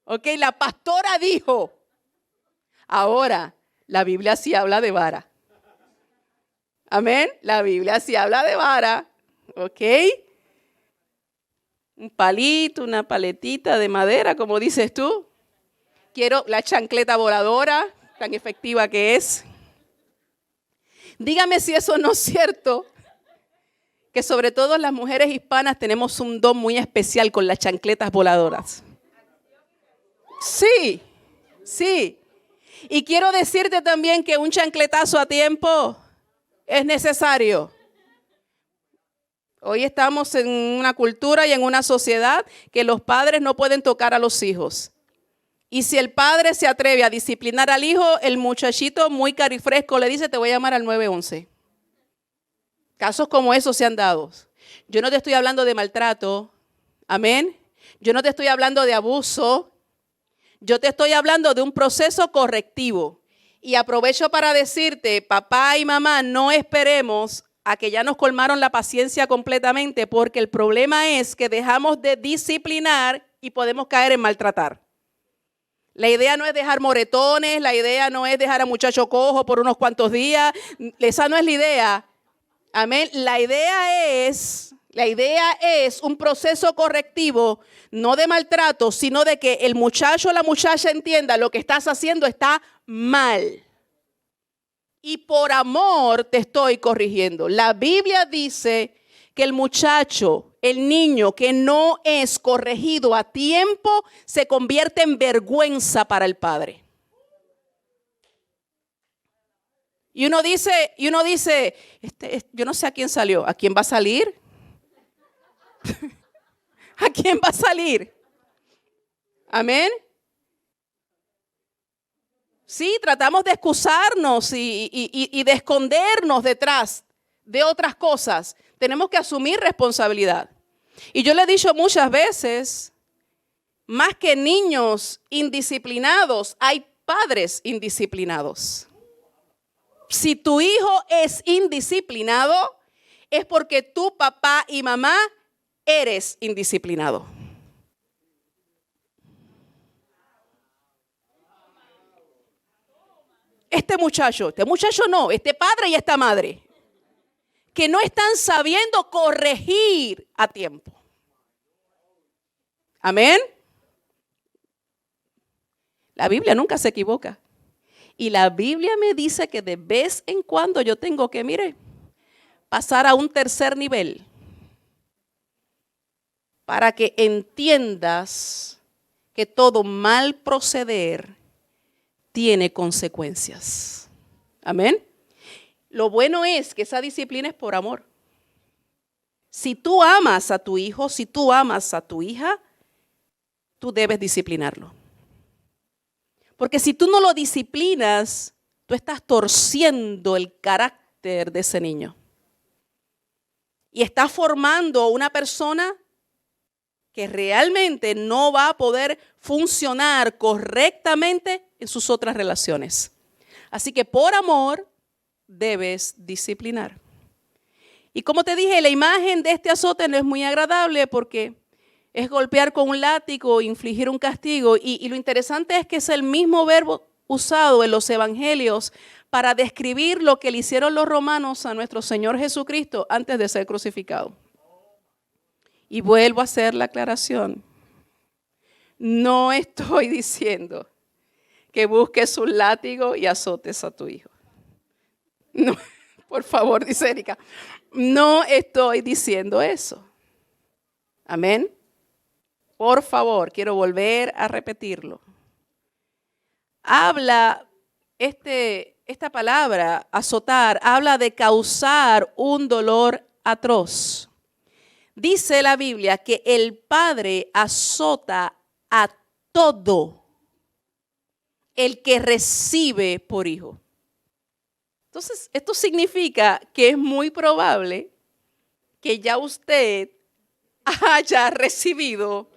Ok, la pastora dijo. Ahora, la Biblia sí habla de vara. Amén. La Biblia sí habla de vara. Ok. Un palito, una paletita de madera, como dices tú. Quiero la chancleta voladora, tan efectiva que es. Dígame si eso no es cierto. Que sobre todo las mujeres hispanas tenemos un don muy especial con las chancletas voladoras. Sí, sí. Y quiero decirte también que un chancletazo a tiempo es necesario. Hoy estamos en una cultura y en una sociedad que los padres no pueden tocar a los hijos. Y si el padre se atreve a disciplinar al hijo, el muchachito muy carifresco le dice, te voy a llamar al 911. Casos como esos se han dado. Yo no te estoy hablando de maltrato. Amén. Yo no te estoy hablando de abuso. Yo te estoy hablando de un proceso correctivo. Y aprovecho para decirte, papá y mamá, no esperemos a que ya nos colmaron la paciencia completamente, porque el problema es que dejamos de disciplinar y podemos caer en maltratar. La idea no es dejar moretones, la idea no es dejar a muchacho cojo por unos cuantos días. Esa no es la idea. Amén. La idea es un proceso correctivo, no de maltrato, sino de que el muchacho o la muchacha entienda lo que estás haciendo está mal. Y por amor te estoy corrigiendo. La Biblia dice que el muchacho, el niño que no es corregido a tiempo, se convierte en vergüenza para el padre. Y uno dice, yo no sé a quién salió, ¿a quién va a salir? ¿A quién va a salir? Amén. Sí, tratamos de excusarnos y de escondernos detrás de otras cosas. Tenemos que asumir responsabilidad. Y yo le he dicho muchas veces, más que niños indisciplinados, hay padres indisciplinados. Si tu hijo es indisciplinado, es porque tu papá y mamá eres indisciplinado. Este muchacho no, este padre y esta madre, que no están sabiendo corregir a tiempo. Amén. La Biblia nunca se equivoca. Y la Biblia me dice que de vez en cuando yo tengo que, pasar a un tercer nivel para que entiendas que todo mal proceder tiene consecuencias. Amén. Lo bueno es que esa disciplina es por amor. Si tú amas a tu hijo, si tú amas a tu hija, tú debes disciplinarlo. Porque si tú no lo disciplinas, tú estás torciendo el carácter de ese niño. Y estás formando una persona que realmente no va a poder funcionar correctamente en sus otras relaciones. Así que por amor debes disciplinar. Y como te dije, la imagen de este azote no es muy agradable porque es golpear con un látigo, infligir un castigo. Y lo interesante es que es el mismo verbo usado en los evangelios para describir lo que le hicieron los romanos a nuestro Señor Jesucristo antes de ser crucificado. Y vuelvo a hacer la aclaración. No estoy diciendo que busques un látigo y azotes a tu hijo. No, por favor, dice Erika. No estoy diciendo eso. Amén. Por favor, quiero volver a repetirlo. Habla esta palabra, azotar, habla de causar un dolor atroz. Dice la Biblia que el Padre azota a todo el que recibe por hijo. Entonces, esto significa que es muy probable que ya usted haya recibido.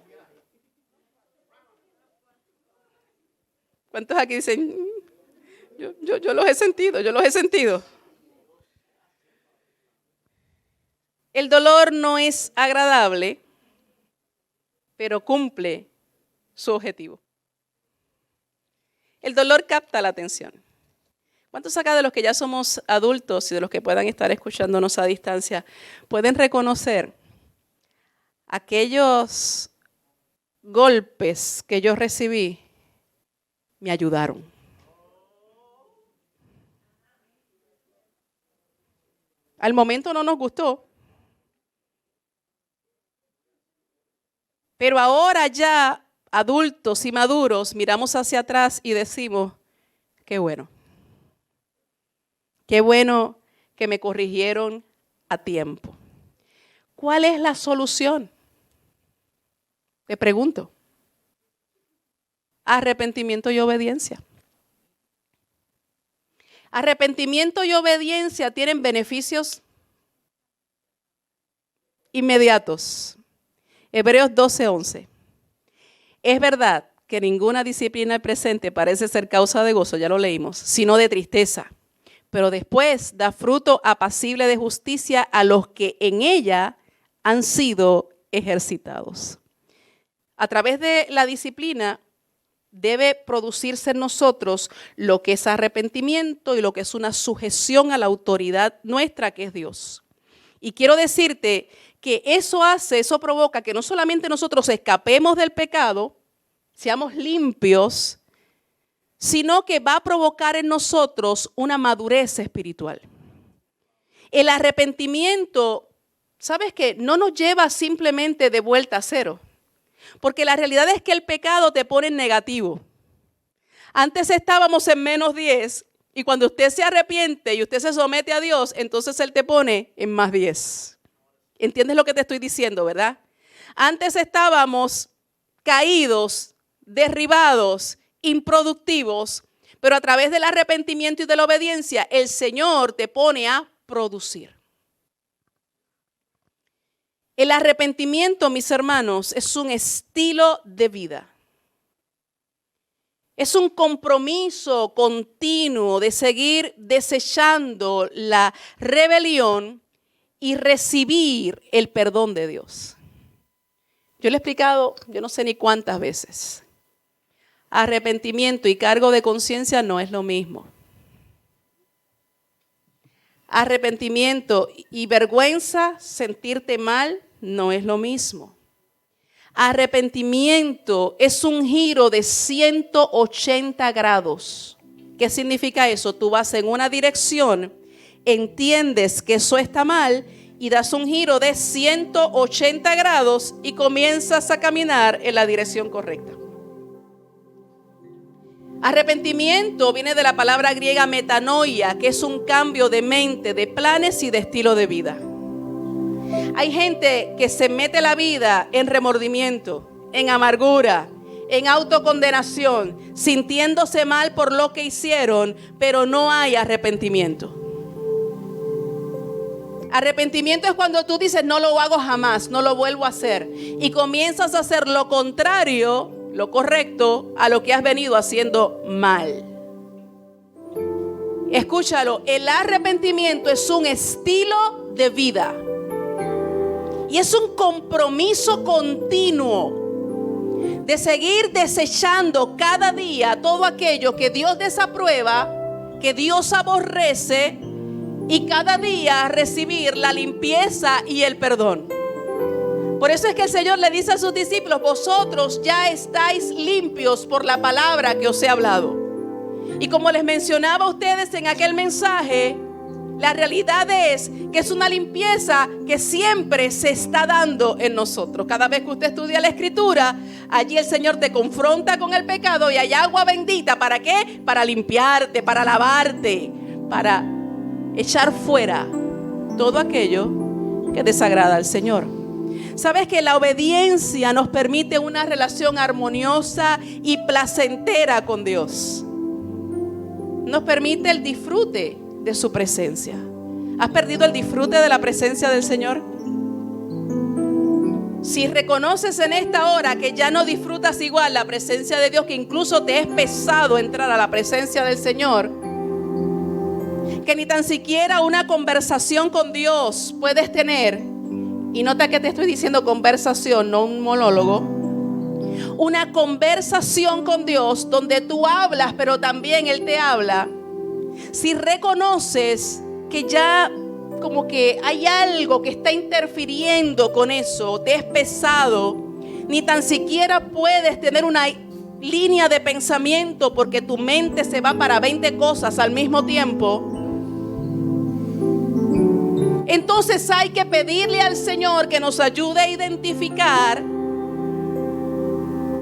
¿Cuántos aquí dicen? Yo los he sentido. El dolor no es agradable, pero cumple su objetivo. El dolor capta la atención. ¿Cuántos acá de los que ya somos adultos y de los que puedan estar escuchándonos a distancia pueden reconocer aquellos golpes que yo recibí? Me ayudaron. Al momento no nos gustó, pero ahora ya adultos y maduros miramos hacia atrás y decimos, qué bueno. Qué bueno que me corrigieron a tiempo. ¿Cuál es la solución? Te pregunto. Arrepentimiento y obediencia. Arrepentimiento y obediencia tienen beneficios inmediatos. Hebreos 12:11. Es verdad que ninguna disciplina presente parece ser causa de gozo, ya lo leímos, sino de tristeza. Pero después da fruto apacible de justicia a los que en ella han sido ejercitados. A través de la disciplina debe producirse en nosotros lo que es arrepentimiento y lo que es una sujeción a la autoridad nuestra que es Dios. Y quiero decirte que eso provoca que no solamente nosotros escapemos del pecado, seamos limpios, sino que va a provocar en nosotros una madurez espiritual. El arrepentimiento, ¿sabes qué? No nos lleva simplemente de vuelta a cero, porque la realidad es que el pecado te pone en negativo. Antes estábamos en -10 y cuando usted se arrepiente y usted se somete a Dios, entonces Él te pone en +10. ¿Entiendes lo que te estoy diciendo, verdad? Antes estábamos caídos, derribados, improductivos, pero a través del arrepentimiento y de la obediencia, el Señor te pone a producir. El arrepentimiento, mis hermanos, es un estilo de vida. Es un compromiso continuo de seguir desechando la rebelión y recibir el perdón de Dios. Yo le he explicado, yo no sé ni cuántas veces. Arrepentimiento y cargo de conciencia no es lo mismo. Arrepentimiento y vergüenza, sentirte mal, no es lo mismo. Arrepentimiento es un giro de 180 grados. ¿Qué significa eso? Tú vas en una dirección, entiendes que eso está mal y das un giro de 180 grados y comienzas a caminar en la dirección correcta. Arrepentimiento viene de la palabra griega metanoia, que es un cambio de mente, de planes y de estilo de vida. Hay gente que se mete la vida en remordimiento, en amargura, en autocondenación, sintiéndose mal por lo que hicieron, pero no hay arrepentimiento. Arrepentimiento es cuando tú dices, no lo hago jamás, no lo vuelvo a hacer. Y comienzas a hacer lo contrario, lo correcto, a lo que has venido haciendo mal. Escúchalo, el arrepentimiento es un estilo de vida. Y es un compromiso continuo de seguir desechando cada día todo aquello que Dios desaprueba, que Dios aborrece, y cada día recibir la limpieza y el perdón. Por eso es que el Señor le dice a sus discípulos, vosotros ya estáis limpios por la palabra que os he hablado. Y como les mencionaba a ustedes en aquel mensaje, La realidad es que es una limpieza que siempre se está dando en nosotros. Cada vez que usted estudia la Escritura, allí el Señor te confronta con el pecado y hay agua bendita. ¿Para qué? Para limpiarte, para lavarte, para echar fuera todo aquello que desagrada al Señor. ¿Sabes que la obediencia nos permite una relación armoniosa y placentera con Dios? Nos permite el disfrute de su presencia. ¿Has perdido el disfrute de la presencia del Señor? Si reconoces en esta hora que ya no disfrutas igual la presencia de Dios, que incluso te es pesado entrar a la presencia del Señor, que ni tan siquiera una conversación con Dios puedes tener, y nota que te estoy diciendo conversación, no un monólogo, una conversación con Dios donde tú hablas, pero también Él te habla. Si reconoces que ya como que hay algo que está interfiriendo con eso, te es pesado, ni tan siquiera puedes tener una línea de pensamiento porque tu mente se va para 20 cosas al mismo tiempo, entonces hay que pedirle al Señor que nos ayude a identificar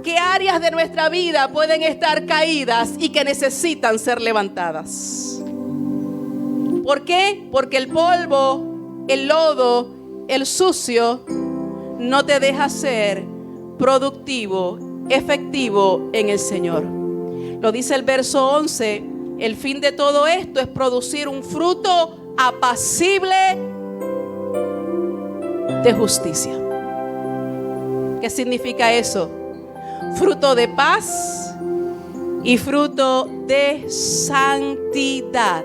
qué áreas de nuestra vida pueden estar caídas y que necesitan ser levantadas. ¿Por qué? Porque el polvo, el lodo, el sucio no te deja ser productivo, efectivo en el Señor. Lo dice el verso 11, el fin de todo esto es producir un fruto apacible de justicia. ¿Qué significa eso? Fruto de paz y fruto de santidad.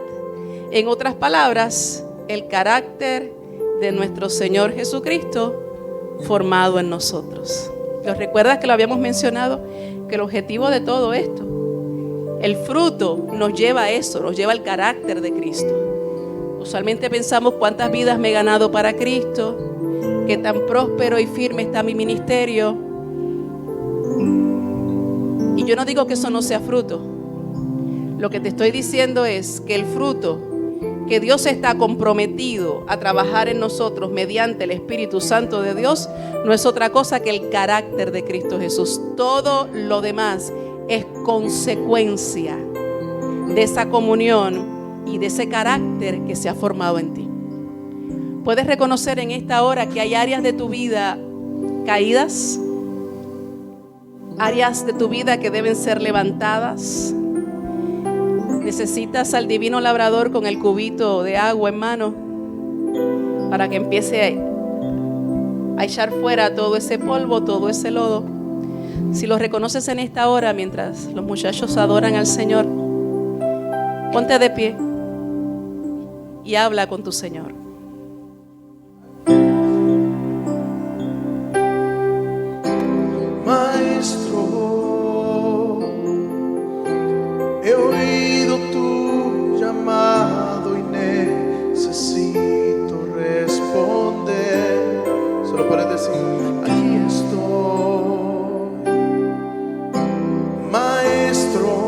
En otras palabras, el carácter de nuestro Señor Jesucristo formado en nosotros. ¿Lo recuerdas que lo habíamos mencionado? Que el objetivo de todo esto, el fruto nos lleva a eso, nos lleva al carácter de Cristo. Usualmente pensamos cuántas vidas me he ganado para Cristo, qué tan próspero y firme está mi ministerio. Y yo no digo que eso no sea fruto. Lo que te estoy diciendo es que el fruto que Dios está comprometido a trabajar en nosotros mediante el Espíritu Santo de Dios no es otra cosa que el carácter de Cristo Jesús. Todo lo demás es consecuencia de esa comunión y de ese carácter que se ha formado en ti. Puedes reconocer en esta hora que hay áreas de tu vida caídas, áreas de tu vida que deben ser levantadas. Necesitas al divino labrador con el cubito de agua en mano para que empiece a echar fuera todo ese polvo, todo ese lodo. Si lo reconoces en esta hora, mientras los muchachos adoran al Señor, ponte de pie y habla con tu Señor. Maestro, he oído tu llamado y necesito responder. Solo para decir, aquí estoy. Maestro,